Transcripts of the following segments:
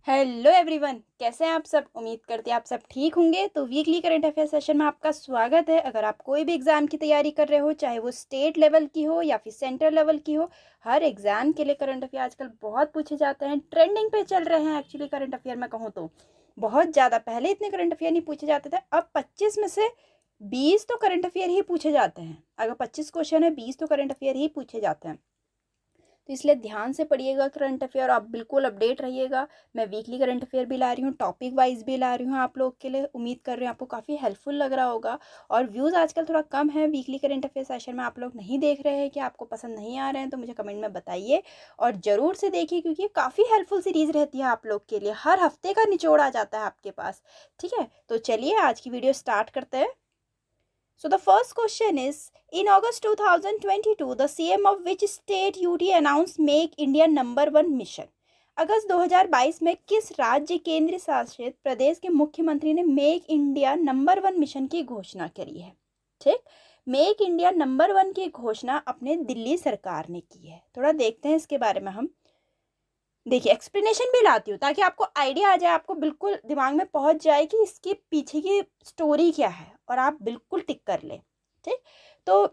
Hello everyone, कैसे हैं आप सब। उम्मीद करते हैं आप सब ठीक होंगे। तो वीकली करंट अफेयर सेशन में आपका स्वागत है। अगर आप कोई भी एग्ज़ाम की तैयारी कर रहे हो, चाहे वो स्टेट लेवल की हो या फिर सेंटर लेवल की हो, हर एग्ज़ाम के लिए करंट अफेयर आजकल बहुत पूछे जाते हैं, ट्रेंडिंग पे चल रहे हैं। एक्चुअली करंट अफेयर में कहूँ तो बहुत ज़्यादा, पहले इतने करंट अफेयर नहीं पूछे जाते थे, अब 25 में से 20 तो करंट अफेयर ही पूछे जाते हैं। अगर 25 क्वेश्चन है, 20 तो करंट अफेयर ही पूछे जाते हैं। तो इसलिए ध्यान से पढ़िएगा करंट अफेयर, आप बिल्कुल अपडेट रहिएगा। मैं वीकली करंट अफेयर भी ला रही हूँ, टॉपिक वाइज भी ला रही हूँ आप लोग के लिए। उम्मीद कर रही हूँ आपको काफ़ी हेल्पफुल लग रहा होगा। और व्यूज़ आजकल थोड़ा कम है वीकली करंट अफेयर सेशन में, आप लोग नहीं देख रहे हैं कि आपको पसंद नहीं आ रहे हैं, तो मुझे कमेंट में बताइए और ज़रूर से देखिए, क्योंकि काफ़ी हेल्पफुल सीरीज़ रहती है आप लोग के लिए। हर हफ्ते का निचोड़ आ जाता है आपके पास। ठीक है, तो चलिए आज की वीडियो स्टार्ट करते हैं। So the first question is, in August 2022, the CM of which state UT announced Make India Number One Mission? अगस्त 2022 में किस राज्य केंद्र शासित प्रदेश के मुख्यमंत्री ने make India number one mission की घोषणा करी है? ठीक, मेक इंडिया नंबर वन की घोषणा अपने दिल्ली सरकार ने की है। थोड़ा देखते हैं इसके बारे में हम। देखिए, एक्सप्लेनेशन भी लाती हूँ ताकि आपको आइडिया आ जाए, आपको बिल्कुल दिमाग में पहुंच जाए कि इसके पीछे की स्टोरी क्या है और आप बिल्कुल टिक कर ले। ठीक, तो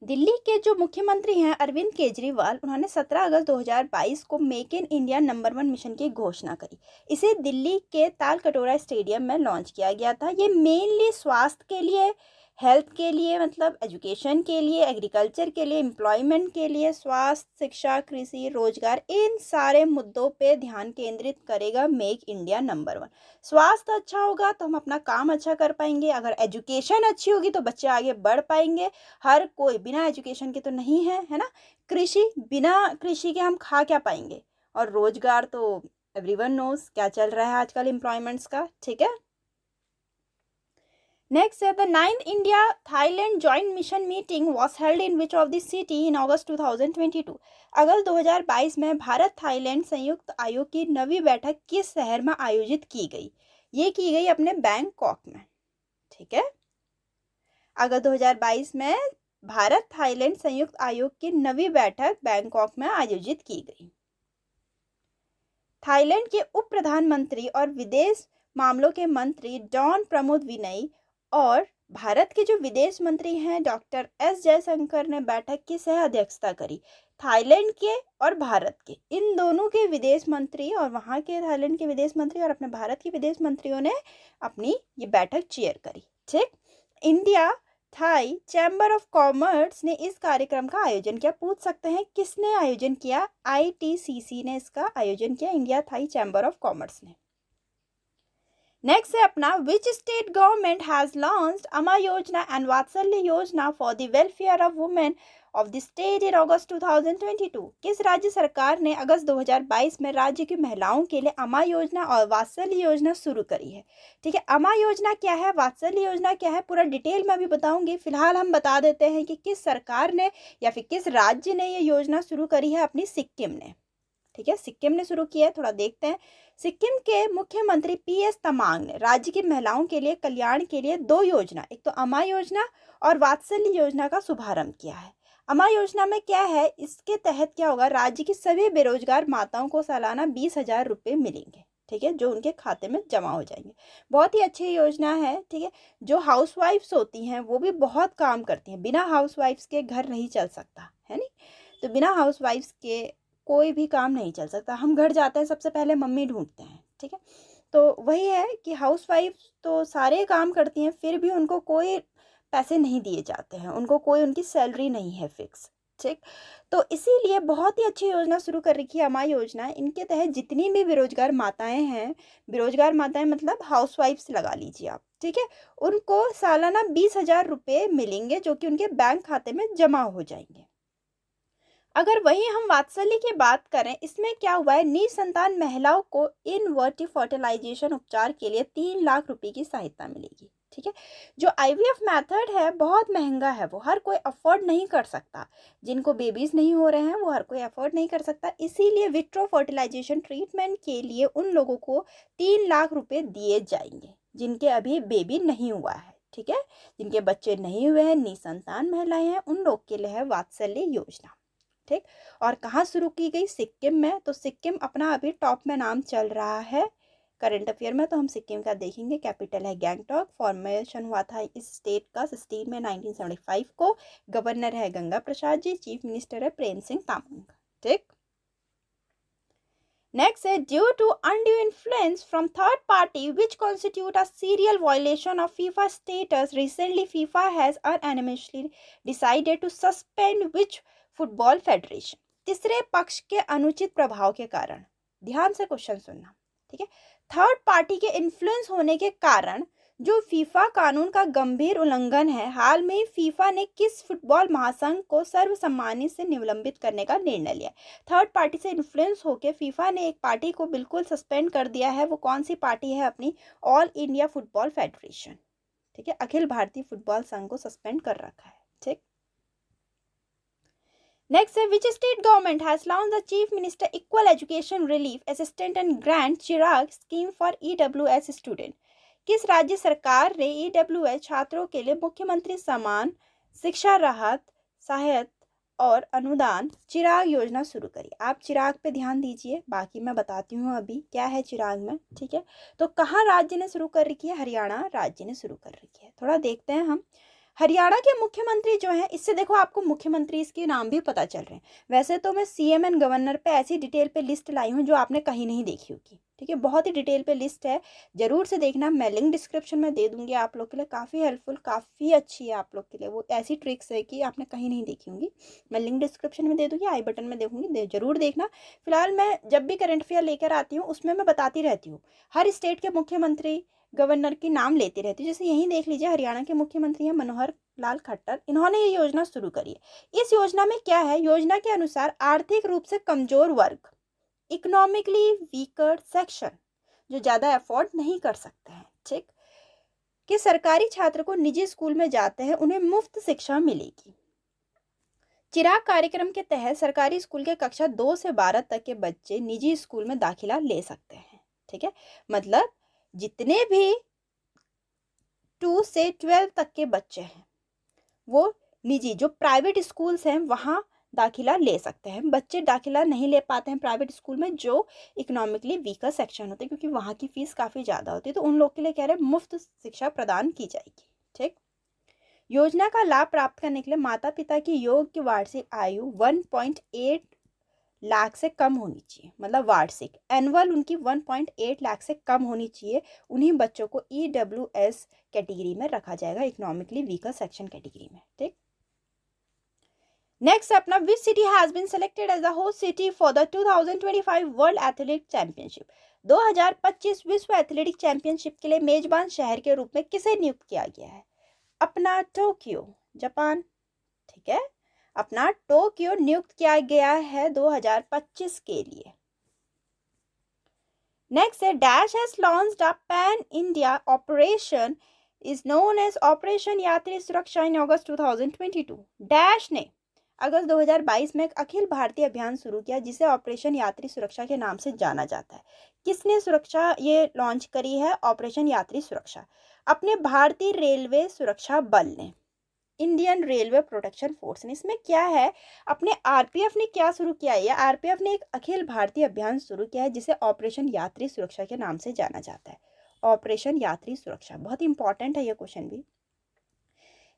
दिल्ली के जो मुख्यमंत्री हैं अरविंद केजरीवाल, उन्होंने 17 अगस्त 2022 को make in India number one mission की घोषणा करी। इसे दिल्ली के तालकटोरा स्टेडियम में लॉन्च किया गया था। ये मेनली स्वास्थ्य के लिए, हेल्थ के लिए, मतलब एजुकेशन के लिए, एग्रीकल्चर के लिए, एम्प्लॉयमेंट के लिए, स्वास्थ्य, शिक्षा, कृषि, रोजगार, इन सारे मुद्दों पे ध्यान केंद्रित करेगा मेक इंडिया नंबर वन। स्वास्थ्य अच्छा होगा तो हम अपना काम अच्छा कर पाएंगे, अगर एजुकेशन अच्छी होगी तो बच्चे आगे बढ़ पाएंगे। हर कोई बिना एजुकेशन के तो नहीं है, है ना। कृषि, बिना कृषि के हम खा क्या पाएंगे। और रोजगार तो एवरीवन नोज क्या चल रहा है आजकल एम्प्लॉयमेंट्स का। ठीक है, नेक्स्ट है the 9th India Thailand joint mission meeting was held in which of the city in August 2022? अगस्त 2022 में भारत थाईलैंड संयुक्त आयोग की 9वीं बैठक किस शहर में आयोजित की गई? ये की गई अपने बैंकॉक में। ठीक है, अगस्त 2022 में भारत थाईलैंड संयुक्त आयोग की 9वीं बैठक बैंकॉक में आयोजित की गई। थाईलैंड के उप प्रधानमंत्री और विदेश मामलों के मंत्री डॉन प्रमोद विनय और भारत के जो विदेश मंत्री हैं डॉक्टर एस जयशंकर ने बैठक की सह अध्यक्षता करी। थाईलैंड के और भारत के, इन दोनों के विदेश मंत्री, और वहाँ के थाईलैंड के विदेश मंत्री और अपने भारत के विदेश मंत्रियों ने अपनी ये बैठक चेयर करी। ठीक, India Thai chamber of commerce ने इस कार्यक्रम का आयोजन किया। पूछ सकते हैं किसने आयोजन किया? आईटीसीसी ने इसका आयोजन किया, India Thai chamber of commerce ने। नेक्स्ट है अपना, which state government has launched Amma yojana and Vatsalya yojana for the welfare of women of the state in August 2022? किस राज्य सरकार ने अगस्त 2022 में राज्य की महिलाओं के लिए अमा योजना और वात्सल्य योजना शुरू करी है? ठीक है, अमा योजना क्या है, वात्सल्य योजना क्या है, पूरा डिटेल में अभी बताऊंगी। फिलहाल हम बता देते हैं कि किस सरकार ने या फिर किस राज्य ने ये योजना शुरू करी है। अपनी सिक्किम ने। ठीक है, सिक्किम ने शुरू किया है। थोड़ा देखते हैं। सिक्किम के मुख्यमंत्री पीएस तमांग ने राज्य की महिलाओं के लिए कल्याण के लिए 2 योजना, एक तो अमा योजना और वात्सल्य योजना का शुभारंभ किया है। अमा योजना में क्या है, इसके तहत क्या होगा, राज्य की सभी बेरोजगार माताओं को सालाना 20,000 रुपये मिलेंगे। ठीक है, जो उनके खाते में जमा हो जाएंगे। बहुत ही अच्छी योजना है। ठीक है, जो हाउसवाइफ्स होती हैं वो भी बहुत काम करती हैं, बिना हाउसवाइफ्स के घर नहीं चल सकता है नहीं। तो बिना हाउसवाइफ्स के कोई भी काम नहीं चल सकता। हम घर जाते हैं सबसे पहले मम्मी ढूंढते हैं। ठीक है, तो वही है कि हाउसवाइफ तो सारे काम करती हैं, फिर भी उनको कोई पैसे नहीं दिए जाते हैं, उनको कोई उनकी सैलरी नहीं है फिक्स। ठीक, तो इसीलिए बहुत ही अच्छी योजना शुरू कर रखी है अमा योजना। इनके तहत जितनी भी बेरोजगार माताएं हैं, बेरोजगार माताएं मतलब हाउसवाइफ्स लगा लीजिए आप, ठीक है, उनको सालाना 20,000 रुपये मिलेंगे, जो कि उनके बैंक खाते में जमा हो जाएंगे। अगर वही हम वात्सल्य की बात करें, इसमें क्या हुआ है, निसंतान महिलाओं को इनवर्टिव फर्टिलाइजेशन उपचार के लिए 3 लाख रुपए की सहायता मिलेगी। ठीक है, जो आईवीएफ मेथड है बहुत महंगा है, वो हर कोई अफोर्ड नहीं कर सकता। जिनको बेबीज नहीं हो रहे हैं वो हर कोई अफोर्ड नहीं कर सकता, इसीलिए विट्रो फर्टिलाइजेशन ट्रीटमेंट के लिए उन लोगों को 3 लाख रुपए दिए जाएंगे जिनके अभी बेबी नहीं हुआ है। ठीक है, जिनके बच्चे नहीं हुए हैं, निसंतान महिलाएं हैं, उन लोग के लिए है वात्सल्य योजना। ठीक। और कहाँ शुरू की गई? सिक्किम में। तो सिक्किम अपना अभी टॉप में नाम चल रहा है करंट अफेयर में, तो हम सिक्किम का देखेंगे। कैपिटल है गैंगटॉक। फॉर्मेशन हुआ था इस स्टेट का 16 में 1975 को। गवर्नर है गंगा प्रसाद जी। चीफ मिनिस्टर है प्रेम सिंह तामंग। ठीक। नेक्स्ट है due to undue influence from third party which constitute a serial violation of FIFA status, recently FIFA has unanimously decided to suspend which football federation. तीसरे पक्ष के अनुचित प्रभाव के कारण, ध्यान से क्वेश्चन सुनना, ठीक है। थर्ड पार्टी के इन्फ्लुएंस होने के कारण जो फीफा कानून का गंभीर उल्लंघन है, हाल में फीफा ने किस फुटबॉल महासंघ को सर्वसम्मति से निलंबित करने का निर्णय लिया। थर्ड पार्टी से इन्फ्लुएंस होकर फीफा ने एक पार्टी को बिल्कुल सस्पेंड कर दिया है। वो कौन सी पार्टी है? अपनी ऑल इंडिया फुटबॉल फेडरेशन, ठीक है। अखिल भारतीय फुटबॉल संघ को सस्पेंड कर रखा है। ठीक। नेक्स्ट है which state government has launch the chief minister equal education relief assistant and grant Chirag scheme for EWS student. किस राज्य सरकार ने ईडब्ल्यूएस छात्रों के लिए मुख्यमंत्री समान शिक्षा राहत सहायता और अनुदान चिराग योजना शुरू करी? आप चिराग पे ध्यान दीजिए, बाकी मैं बताती हूँ अभी क्या है चिराग में, ठीक है। तो कहाँ राज्य ने शुरू कर रखी है? हरियाणा राज्य ने शुरू कर रखी है। थोड़ा देखते हैं हम। हरियाणा के मुख्यमंत्री जो हैं, इससे देखो आपको मुख्यमंत्री इसके नाम भी पता चल रहे हैं। वैसे तो मैं सीएम एंड गवर्नर पे ऐसी डिटेल पे लिस्ट लाई हूँ जो आपने कहीं नहीं देखी होगी, ठीक है। बहुत ही डिटेल पे लिस्ट है, जरूर से देखना। मैं लिंक डिस्क्रिप्शन में दे दूंगी आप लोग के लिए, काफ़ी हेल्पफुल, काफ़ी अच्छी है आप लोग के लिए। वो ऐसी ट्रिक्स है कि आपने कहीं नहीं देखी होंगी। मैं लिंक डिस्क्रिप्शन में दे दूंगी, आई बटन में देखूंगी, जरूर देखना। फिलहाल मैं जब भी करंट अफेयर लेकर आती हूँ उसमें मैं बताती रहती हूँ, हर स्टेट के मुख्यमंत्री गवर्नर की नाम लेती रहती हूँ। जैसे यहीं देख लीजिए, हरियाणा के मुख्यमंत्री हैं मनोहर लाल खट्टर, इन्होंने ये योजना शुरू करी है। इस योजना में क्या है? योजना के अनुसार आर्थिक रूप से कमजोर वर्ग, इकोनॉमिकली वीकर सेक्शन, जो ज्यादा अफोर्ड नहीं कर सकते हैं, ठीक, कि सरकारी छात्र को निजी स्कूल में जाते हैं उन्हें मुफ्त शिक्षा मिलेगी। चिराग कार्यक्रम के तहत सरकारी स्कूल के कक्षा 2 से 12 तक के बच्चे निजी स्कूल में दाखिला ले सकते हैं, ठीक है। मतलब जितने भी 2 से 12 तक के बच्चे हैं वो निजी जो प्राइवेट स्कूल्स हैं वहाँ दाखिला ले सकते हैं। बच्चे दाखिला नहीं ले पाते हैं प्राइवेट स्कूल में जो इकोनॉमिकली वीकर सेक्शन होते हैं, क्योंकि वहाँ की फीस काफ़ी ज़्यादा होती है। तो उन लोग के लिए कह रहे हैं मुफ्त शिक्षा प्रदान की जाएगी, ठीक। योजना का लाभ प्राप्त करने के लिए माता पिता की योग्य वार्षिक आयु 1.8 लाख से कम होनी चाहिए। मतलब वार्षिक एनुअल उनकी 1.8 लाख से कम होनी चाहिए। उन्हीं बच्चों को ईडब्ल्यूएस कैटेगरी में रखा जाएगा, इकोनॉमिकली वीकर सेक्शन कैटेगरी में, ठीक। नेक्स्ट अपना which city has been selected as the host city for the 2025 world athletic championship. 2025 विश्व एथलेटिक चैंपियनशिप के लिए मेजबान शहर के रूप में किसे नियुक्त किया गया है? अपना टोक्यो, जापान, ठीक है। अपना टोक्यो नियुक्त किया गया है 2025 के लिए। नेक्स्ट है dash has launched a pan India operation is known as operation Yatri Suraksha in August 2022। Dash ने अगस्त 2022 में एक अखिल भारतीय अभियान शुरू किया जिसे ऑपरेशन यात्री सुरक्षा के नाम से जाना जाता है। किसने सुरक्षा ये लॉन्च करी है? ऑपरेशन यात्री सुरक्षा अपने भारतीय रेलवे सुरक्षा बल ने, इंडियन रेलवे प्रोटेक्शन फोर्स ने। इसमें क्या है? अपने आरपीएफ ने क्या शुरू किया है? आरपीएफ ने एक अखिल भारतीय अभियान शुरू किया है जिसे ऑपरेशन यात्री सुरक्षा के नाम से जाना जाता है। ऑपरेशन यात्री सुरक्षा बहुत इंपॉर्टेंट है ये क्वेश्चन भी।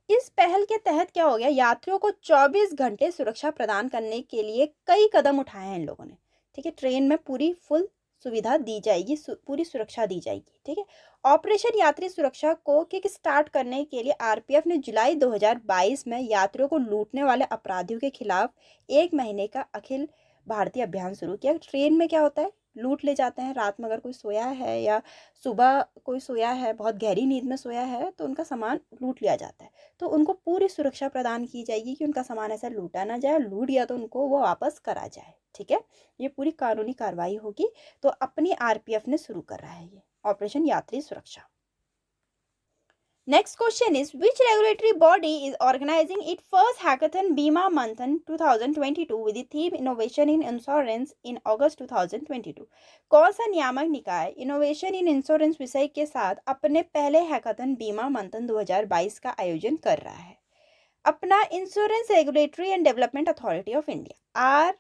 इस पहल के तहत क्या हो गया? यात्रियों को 24 घंटे सुरक्षा प्रदान करने के लिए कई कदम उठाए हैं इन लोगों ने, ठीक है। ट्रेन में पूरी फुल सुविधा दी जाएगी, पूरी सुरक्षा दी जाएगी, ठीक है। ऑपरेशन यात्री सुरक्षा को किक स्टार्ट करने के लिए आरपीएफ ने जुलाई 2022 में यात्रियों को लूटने वाले अपराधियों के खिलाफ 1 महीने का अखिल भारतीय अभियान शुरू किया। ट्रेन में क्या होता है? लूट ले जाते हैं। रात में अगर कोई सोया है या सुबह कोई सोया है, बहुत गहरी नींद में सोया है, तो उनका सामान लूट लिया जाता है। तो उनको पूरी सुरक्षा प्रदान की जाएगी कि उनका सामान ऐसा लूटा ना जाए, लूट गया तो उनको वो वापस करा जाए, ठीक है। ये पूरी कानूनी कार्रवाई होगी। तो अपनी आरपीएफ ने शुरू कर रहा है ये ऑपरेशन यात्री सुरक्षा। Next question is which regulatory body is organizing its first hackathon Bima Manthan 2022 with the theme Innovation in Insurance in August 2022। कौन सा नियामक निकाय इनोवेशन इन इंश्योरेंस विषय के साथ अपने पहले हैकाथन बीमा मंथन 2022 का आयोजन कर रहा है? अपना insurance regulatory and development authority of India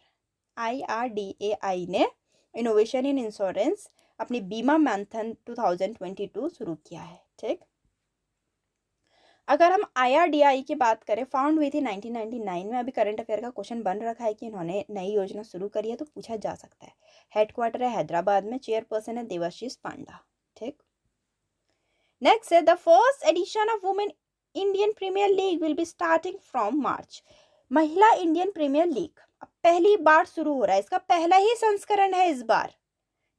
IRDAI ने इनोवेशन इन इंश्योरेंस अपनी बीमा मंथन 2022 शुरू किया है। ठीक, अगर हम IRDAI की बात करें, फाउंड हुई थी 1999 में। अभी करंट अफेयर का क्वेश्चन बन रखा है कि इन्होंने नई योजना शुरू करी है, तो पूछा जा सकता है। हेडक्वार्टर है हैदराबाद में, चेयरपर्सन है देवाशीष पांडा। ठीक, नेक्स्ट है the first edition of women Indian premier league will be starting from March. महिला इंडियन प्रीमियर लीग अब पहली बार शुरू हो रहा है, इसका पहला ही संस्करण है इस बार।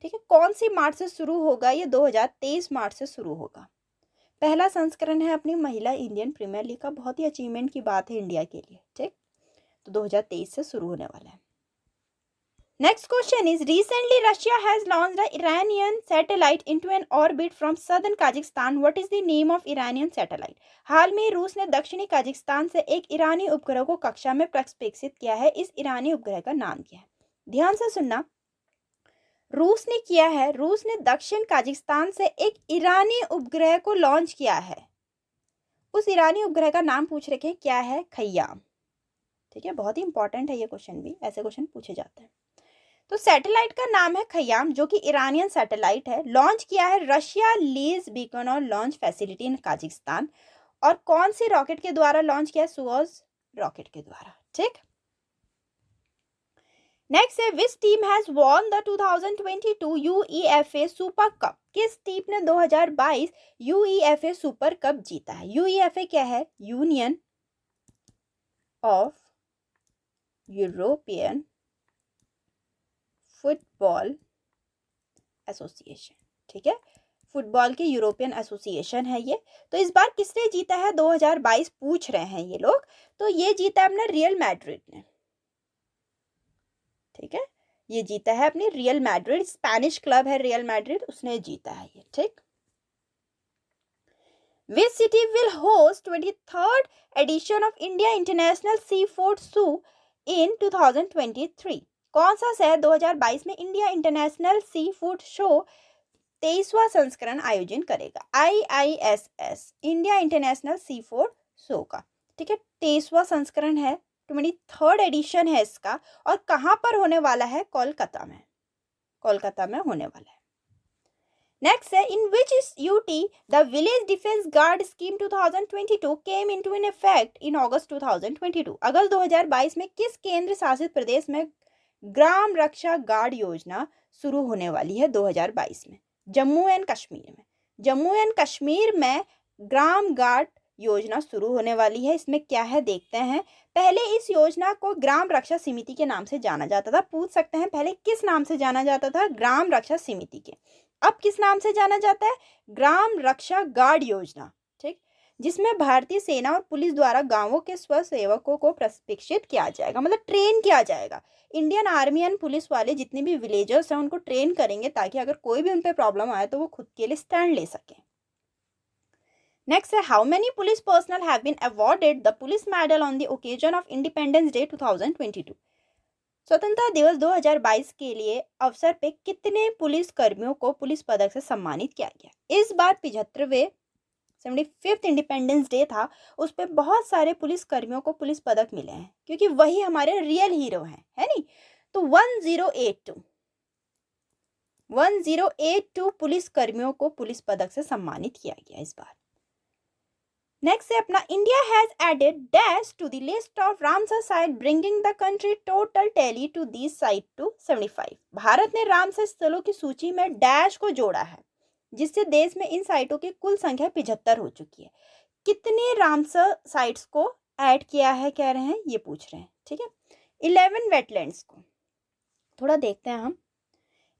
ठीक है, कौन सी मार्च से शुरू होगा? ये 2023 मार्च से शुरू होगा। पहला संस्करण है अपनी महिला इंडियन प्रीमियर लीग का, बहुत ही अचीवमेंट की बात है इंडिया के लिए। ठीक, तो 2023 से शुरू होने वाला है। Next question is recently Russia has launched a Iranian satellite into an orbit from southern Kazakhstan. What is the name of Iranian satellite? हाल में रूस ने दक्षिणी काजाकिस्तान से एक ईरानी उपग्रह को कक्षा में प्रक्षेपित किया है। इस ईरानी उपग्रह का नाम क्या है? ध्यान से सुनना, रूस ने किया है, रूस ने दक्षिण काजाकिस्तान से एक ईरानी उपग्रह को लॉन्च किया है। उस ईरानी उपग्रह का नाम पूछ रखे हैं, क्या है? खय्याम। ठीक है, बहुत ही इंपॉर्टेंट है ये क्वेश्चन भी, ऐसे क्वेश्चन पूछे जाते हैं। तो सैटेलाइट का नाम है खय्याम, जो कि ईरानियन सैटेलाइट है। लॉन्च किया है रशिया लीज बीकन और लॉन्च फैसिलिटी इन काजाकिस्तान। और कौन सी रॉकेट के द्वारा लॉन्च किया? सुओज रॉकेट के द्वारा। ठीक, नेक्स्ट है which team has won the 2022 UEFA super cup? किस टीम ने 2022 UEFA सुपर कप जीता है? UEFA क्या है? Union of European football association. ठीक है, फुटबॉल की यूरोपियन एसोसिएशन है ये। तो इस बार किसने जीता है 2022 पूछ रहे हैं ये लोग। तो ये जीता है अपना रियल मैड्रिड ने। ठीक है, ये जीता है अपनी रियल मैड्रिड, स्पेनिश क्लब है रियल मैड्रिड, उसने जीता है ये। ठीक, which city will host 23rd edition of India international sea food show in 2023? कौन सा शहर 2022 में India international sea food show 23वां संस्करण आयोजन करेगा? IISS, India international sea food show का। ठीक है, 23वां संस्करण है, 23rd एडिशन है इसका। और कहाँ पर होने वाला है? कोलकाता में, कोलकाता में होने वाला है। नेक्स्ट है in which UT the village defence guard scheme 2022 came into in effect in August 2022? अगस्त 2022 में किस केंद्र शासित प्रदेश में ग्राम रक्षा गार्ड योजना शुरू होने वाली है 2022 में? जम्मू एंड कश्मीर में। जम्मू एंड कश्मीर में ग्राम गार्ड योजना शुरू होने वाली है। इसमें क्या है देखते हैं। पहले इस योजना को ग्राम रक्षा समिति के नाम से जाना जाता था। पूछ सकते हैं पहले किस नाम से जाना जाता था? ग्राम रक्षा समिति के। अब किस नाम से जाना जाता है? ग्राम रक्षा गार्ड योजना। ठीक, जिसमें भारतीय सेना और पुलिस द्वारा गांवों के स्वसेवकों को प्रशिक्षित किया जाएगा, मतलब ट्रेन किया जाएगा। इंडियन आर्मी एंड पुलिस वाले जितने भी विलेजर्स हैं उनको ट्रेन करेंगे, ताकि अगर कोई भी उन पर प्रॉब्लम आए तो वो खुद के लिए स्टैंड ले सकें। नेक्स्ट है how many police personal have been awarded the police medal on the occasion of independence day 2022? स्वतंत्रता दिवस 2022 के लिए अवसर पे कितने पुलिस कर्मियों को पुलिस पदक से सम्मानित किया गया? इस बार 75th इंडिपेंडेंस डे था, उस पर बहुत सारे पुलिस कर्मियों को पुलिस पदक मिले हैं, क्योंकि वही हमारे रियल हीरो हैं, है नहीं? तो 1082 पुलिस कर्मियों को पुलिस पदक से सम्मानित किया गया इस बार। नेक्स्ट है अपना India has added dash to the list of Ramsar site bringing the country total tally to this site to 75। भारत ने रामसर स्थलों की सूची में डैश को जोड़ा है, जिससे देश में इन साइटों की कुल संख्या 75 हो चुकी है। कितने रामसर साइट्स को ऐड किया है कह रहे हैं, ये पूछ रहे हैं। ठीक है, 11 वेटलैंड्स को थोड़ा देखते हैं हम।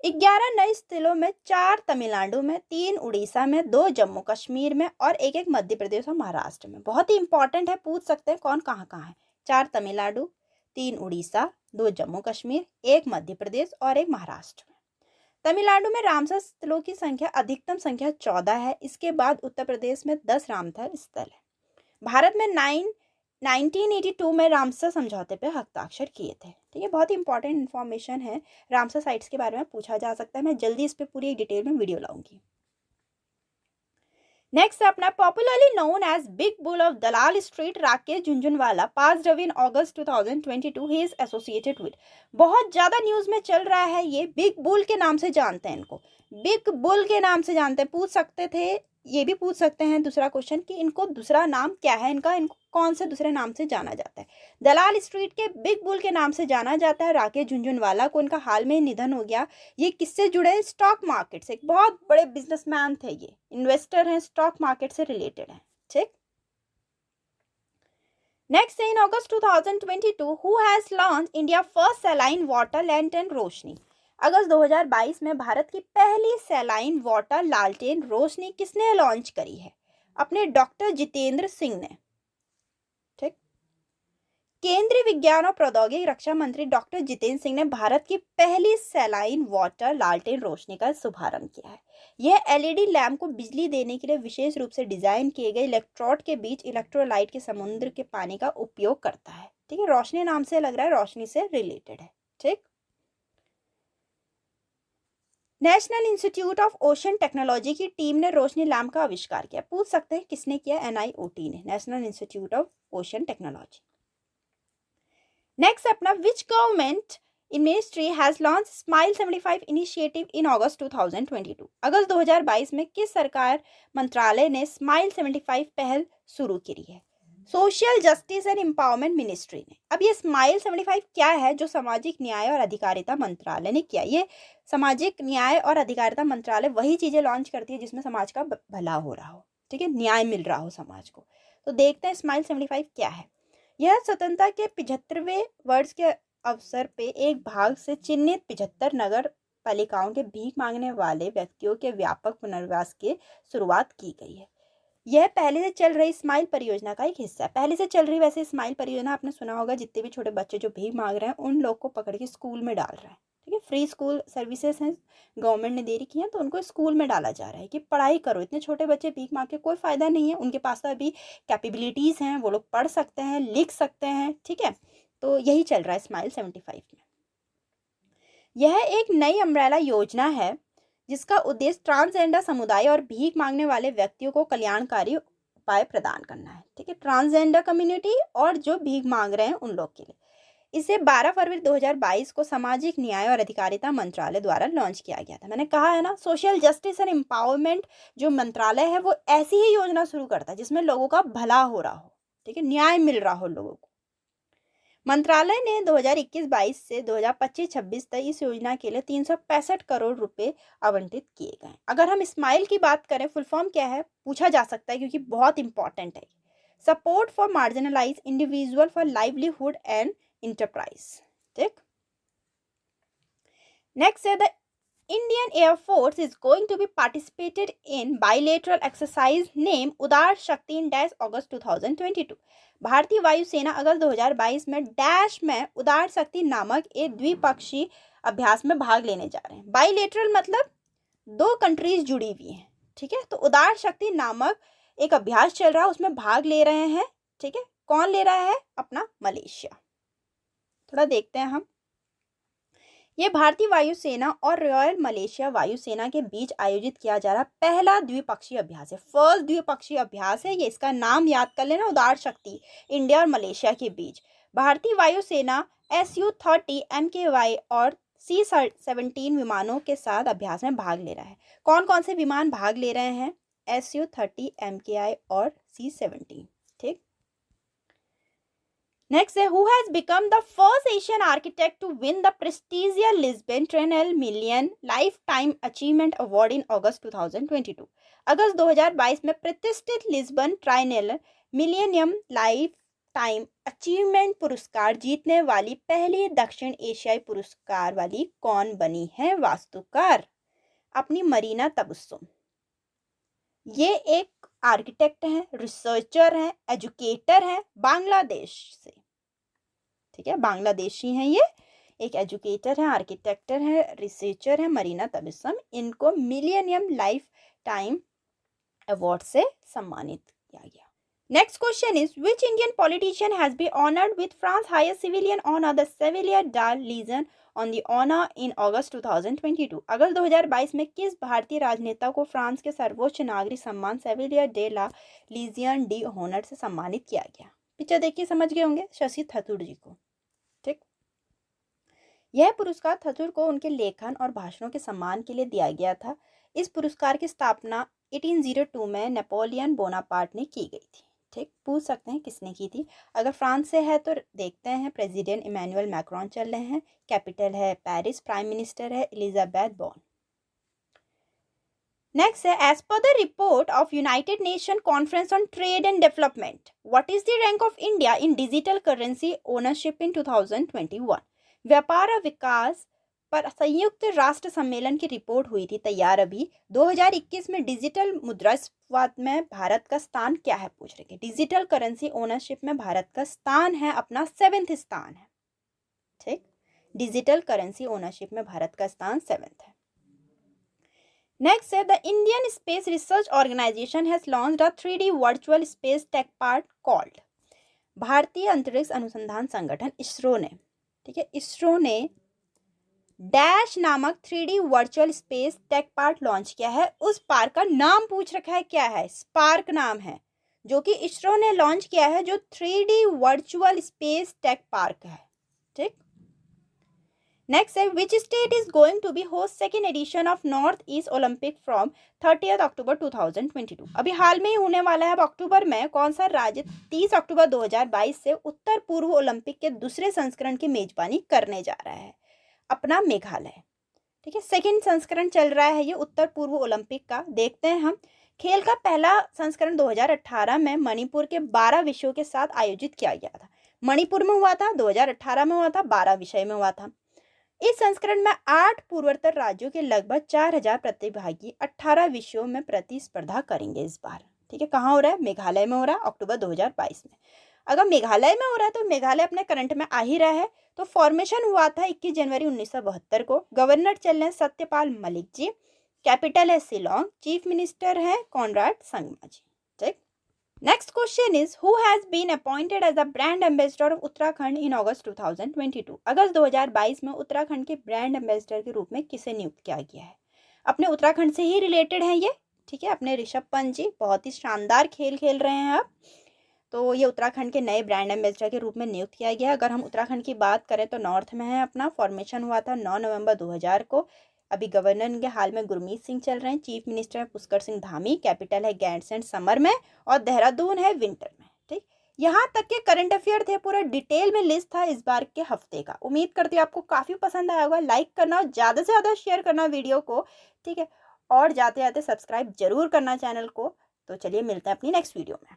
11 नए स्थलों में 4 तमिलनाडु में, 3 उड़ीसा में, 2 जम्मू कश्मीर में और एक मध्य प्रदेश और महाराष्ट्र में। बहुत ही इंपॉर्टेंट है, पूछ सकते हैं कौन कहाँ कहाँ है। 4 तमिलनाडु, 3 उड़ीसा, 2 जम्मू कश्मीर, 1 मध्य प्रदेश और 1 महाराष्ट्र में। तमिलनाडु में रामसर स्थलों की संख्या अधिकतम संख्या 14 है। इसके बाद उत्तर प्रदेश में 10 रामसर स्थल है। भारत में 1982 में रामसर समझौते पे हस्ताक्षर किए थे। ठीक है, बहुत ही इंपॉर्टेंट इन्फॉर्मेशन है, रामसर साइट्स के बारे में पूछा जा सकता है। मैं जल्दी इस पे पूरी डिटेल में वीडियो लाऊंगी। नेक्स्ट अपना popularly known as big bull of Dalal street Rakesh Jhunjhunwala pass away in August 2022 he is associated with. बहुत ज़्यादा न्यूज़ में चल रहा है, ये बिग बुल के नाम से जानते हैं इनको, बिग बुल के नाम से जानते हैं। पूछ सकते थे, ये भी पूछ सकते हैं दूसरा क्वेश्चन कि इनको दूसरा नाम क्या है, इनको कौन से दूसरे नाम से जाना जाता है। दलाल स्ट्रीट के बिग बुल के नाम से जाना जाता है। राकेश झुनझुनवाला को इनका हाल में निधन हो गया। ये किससे जुड़े? स्टॉक मार्केट से। एक बहुत बड़े बिजनेसमैन थे, ये इन्वेस्टर हैं, स्टॉक मार्केट से रिलेटेड हैं। ठीक। Next in August 2022 who has launch India first saline water lantern Roshni. अगस्त 2022 में भारत की पहली सैलाइन वाटर लालटेन रोशनी किसने लॉन्च करी है? अपने डॉक्टर जितेंद्र सिंह ने। ठीक। केंद्रीय विज्ञान और प्रौद्योगिकी रक्षा मंत्री डॉक्टर जितेंद्र सिंह ने भारत की पहली सैलाइन वाटर लालटेन रोशनी का शुभारंभ किया है। यह एलईडी लैंप को बिजली देने के लिए विशेष रूप से डिजाइन किए गए इलेक्ट्रोड के बीच इलेक्ट्रोलाइट के समुद्र के पानी का उपयोग करता है। ठीक है, रोशनी नाम से लग रहा है रोशनी से रिलेटेड है। ठीक। National institute of ocean technology की टीम ने रोशनी लैंप का आविष्कार किया। पूछ सकते हैं किसने किया? NIOT ने, national institute of ocean technology. Next अपना which government in ministry has launch smile 75 initiative in August 2022। अगस्त 2022 में किस सरकार मंत्रालय ने स्माइल 75 पहल शुरू करी है? Social justice and empowerment ministry ने। अब ये स्माइल 75 क्या है? जो सामाजिक न्याय और अधिकारिता मंत्रालय ने किया। ये सामाजिक न्याय और अधिकारिता मंत्रालय वही चीजें लॉन्च करती है जिसमें समाज का भला हो रहा हो, ठीक है, न्याय मिल रहा हो समाज को। तो देखते हैं स्माइल 75 क्या है। यह स्वतंत्रता के 75वें वर्ष के अवसर पे एक भाग से चिन्हित 75 नगर पालिकाओं के भीख मांगने वाले व्यक्तियों के व्यापक पुनर्वास की शुरुआत की गई है। यह पहले से चल रही स्माइल परियोजना का एक हिस्सा है। पहले से चल रही वैसे स्माइल परियोजना आपने सुना होगा, जितने भी छोटे बच्चे जो भीख मांग रहे हैं उन लोग को पकड़ के स्कूल में डाल रहा है। ठीक है, फ्री स्कूल सर्विसेज हैं, गवर्नमेंट ने दे रखी हैं, तो उनको स्कूल में डाला जा रहा है कि पढ़ाई करो। इतने छोटे बच्चे भीख मांग के कोई फायदा नहीं है, उनके पास तो अभी कैपेबिलिटीज़ हैं, वो लोग पढ़ सकते हैं, लिख सकते हैं। ठीक है, तो यही चल रहा है स्माइल 75 में। यह एक नई अम्ब्रेला योजना है जिसका उद्देश्य ट्रांसजेंडर समुदाय और भीख मांगने वाले व्यक्तियों को कल्याणकारी उपाय प्रदान करना है। ठीक है, ट्रांसजेंडर कम्युनिटी और जो भीख मांग रहे हैं उन लोग के लिए। इसे 12 फरवरी 2022 को सामाजिक न्याय और अधिकारिता मंत्रालय द्वारा लॉन्च किया गया था। मैंने कहा है ना, सोशल जस्टिस एंड एम्पावरमेंट जो मंत्रालय है वो ऐसी ही योजना शुरू करता है जिसमें लोगों का भला हो रहा हो, ठीक है, न्याय मिल रहा हो लोगों को। मंत्रालय ने 2021-22 से 2025-26 तक इस योजना के लिए 365 करोड़ रुपए आवंटित किए गए। अगर हम स्माइल की बात करें, फुल फॉर्म क्या है पूछा जा सकता है क्योंकि बहुत इंपॉर्टेंट है। Support for marginalize individual for livelihood and enterprise. ठीक। नेक्स्ट है the Indian Air Force is going to be participated in bilateral exercise named उदार शक्ति in डैश अगस्त 2022। भारतीय वायुसेना अगस्त 2022 में डैश में उदार शक्ति नामक एक द्विपक्षीय अभ्यास में भाग लेने जा रहे हैं। बाइलेटरल मतलब दो कंट्रीज जुड़ी हुई हैं। ठीक है, तो उदार शक्ति नामक एक अभ्यास चल रहा है, उसमें भाग ले रहे हैं। ठीक है, कौन ले रहा है? अपना मलेशिया। थोड़ा देखते हैं हम। यह भारतीय वायुसेना और रॉयल मलेशिया वायुसेना के बीच आयोजित किया जा रहा पहला द्विपक्षीय अभ्यास है। फर्स्ट द्विपक्षीय अभ्यास है ये। इसका नाम याद कर लेना, उदार शक्ति, इंडिया और मलेशिया के बीच। भारतीय वायुसेना Su-30 MKY और C-17 विमानों के साथ अभ्यास में भाग ले रहा है। कौन कौन से विमान भाग ले रहे हैं? Su-30 MKI और C-17। ठीक। नेक्स्ट है who has become the first Asian architect to win the prestigious Lisbon triennale million lifetime achievement award in August 2022। अगस्त 2022 में प्रतिष्ठित Lisbon triennale millennium lifetime achievement पुरस्कार जीतने वाली पहली दक्षिण एशियाई पुरस्कार वाली कौन बनी है वास्तुकार? अपनी मरीना तबस्सुम। ये एक आर्किटेक्ट हैं, रिसर्चर हैं, एजुकेटर हैं, बांग्लादेश से। ठीक है, बांग्लादेशी हैं ये। एक एजुकेटर है, आर्किटेक्टर है, रिसर्चर है, मरीना तबस्सुम। इनको मिलेनियम लाइफ टाइम अवार्ड से सम्मानित किया गया। Next question is which Indian politician has been honoured with France highest civilian honour the chevalier de la legion on the honour in August 2022। अगस्त 2022 में किस भारतीय राजनेता को फ्रांस के सर्वोच्च नागरिक सम्मान chevalier de la legion de honour से सम्मानित किया गया? पिक्चर देखिए समझ गए होंगे, शशि थरूर जी को। ठीक, यह पुरस्कार थरूर को उनके लेखन और भाषणों के सम्मान के लिए दिया गया था। इस पुरस्कार की स्थापना 1802 में नेपोलियन बोनापार्ट ने की गई थी। ठीक, पूछ सकते हैं किसने की थी। अगर फ्रांस से है तो देखते हैं, प्रेसिडेंट इमैनुअल मैक्रोन चल रहे हैं, कैपिटल है पेरिस, प्राइम मिनिस्टर है एलिजाबेथ बॉर्न। नेक्स्ट है, as per the report of United Nation conference on trade and development, what is the rank of India in digital currency ownership in 2021? व्यापार और विकास पर संयुक्त राष्ट्र सम्मेलन की रिपोर्ट हुई थी तैयार अभी। 2021 में डिजिटल मुद्रास्फीति में भारत का स्थान क्या है पूछ रहे हैं। डिजिटल करेंसी ओनरशिप में भारत का स्थान है अपना 7th स्थान है। ठीक, डिजिटल करेंसी ओनरशिप में भारत का स्थान 7th है। नेक्स्ट है, the Indian space research organization has launched a 3D virtual space tech park called. भारतीय अंतरिक्ष अनुसंधान संगठन इसरो ने, ठीक है, इसरो ने डैश नामक 3D virtual space tech park launch किया है। उस पार्क का नाम पूछ रखा है, क्या है? स्पार्क नाम है, जो कि इसरो ने लॉन्च किया है, जो 3D virtual space tech park है। ठीक, नेक्स्ट है, which state is going to be host second edition of north east Olympic from 30 October 2022? अभी हाल में ही होने वाला है, अब अक्टूबर में कौन सा राज्य 30 अक्टूबर 2022 से उत्तर पूर्व ओलंपिक के दूसरे संस्करण की मेजबानी करने जा रहा है? अपना मेघालय। ठीक है, सेकंड संस्करण चल रहा है ये उत्तर पूर्व ओलंपिक का। देखते हैं हम। खेल का पहला संस्करण 2018 में मणिपुर के 12 विषयों के साथ आयोजित किया गया था। मणिपुर में हुआ था, 2018 में हुआ था, 12 विषय में हुआ था। इस संस्करण में 8 पूर्वोत्तर राज्यों के लगभग 4000 प्रतिभागी 18 विषयों में प्रतिस्पर्धा करेंगे इस बार। ठीक है, कहाँ हो रहा है? मेघालय में हो रहा है, अक्टूबर 2022 में। अगर मेघालय में हो रहा है तो मेघालय अपने करंट में आ ही रहा है। तो फॉर्मेशन हुआ था 21 जनवरी 1972 को। गवर्नर चल रहे हैं सत्यपाल मलिक जी, कैपिटल है शिलोंग, चीफ मिनिस्टर है कॉनराड संगमा जी। ठीक, next question is, who has been appointed as the brand ambassador of Uttarakhand in August 2022? अगस्त 2022 में उत्तराखंड के ब्रांड एम्बेसडर के रूप में किसे नियुक्त किया गया है? अपने उत्तराखंड से ही रिलेटेड है ये। ठीक है, अपने ऋषभ पंत जी बहुत ही शानदार खेल खेल रहे हैं अब, तो ये उत्तराखंड के नए ब्रांड एम्बेसडर के रूप में नियुक्त किया गया। अगर हम उत्तराखंड की बात करें तो नॉर्थ में है अपना। फॉर्मेशन हुआ था 9 नवंबर 2000 को। अभी गवर्नर के हाल में गुरमीत सिंह चल रहे हैं, चीफ मिनिस्टर है पुष्कर सिंह धामी, कैपिटल है गैरसैंण समर में, और देहरादून है विंटर में। ठीक, यहाँ तक के करंट अफेयर थे, पूरा डिटेल में लिस्ट था इस बार के हफ्ते का। उम्मीद करती हूँ आपको काफ़ी पसंद आया होगा। लाइक करना और ज़्यादा से ज़्यादा शेयर करना वीडियो को। ठीक है, और जाते जाते सब्सक्राइब जरूर करना चैनल को। तो चलिए मिलते हैं अपनी नेक्स्ट वीडियो में।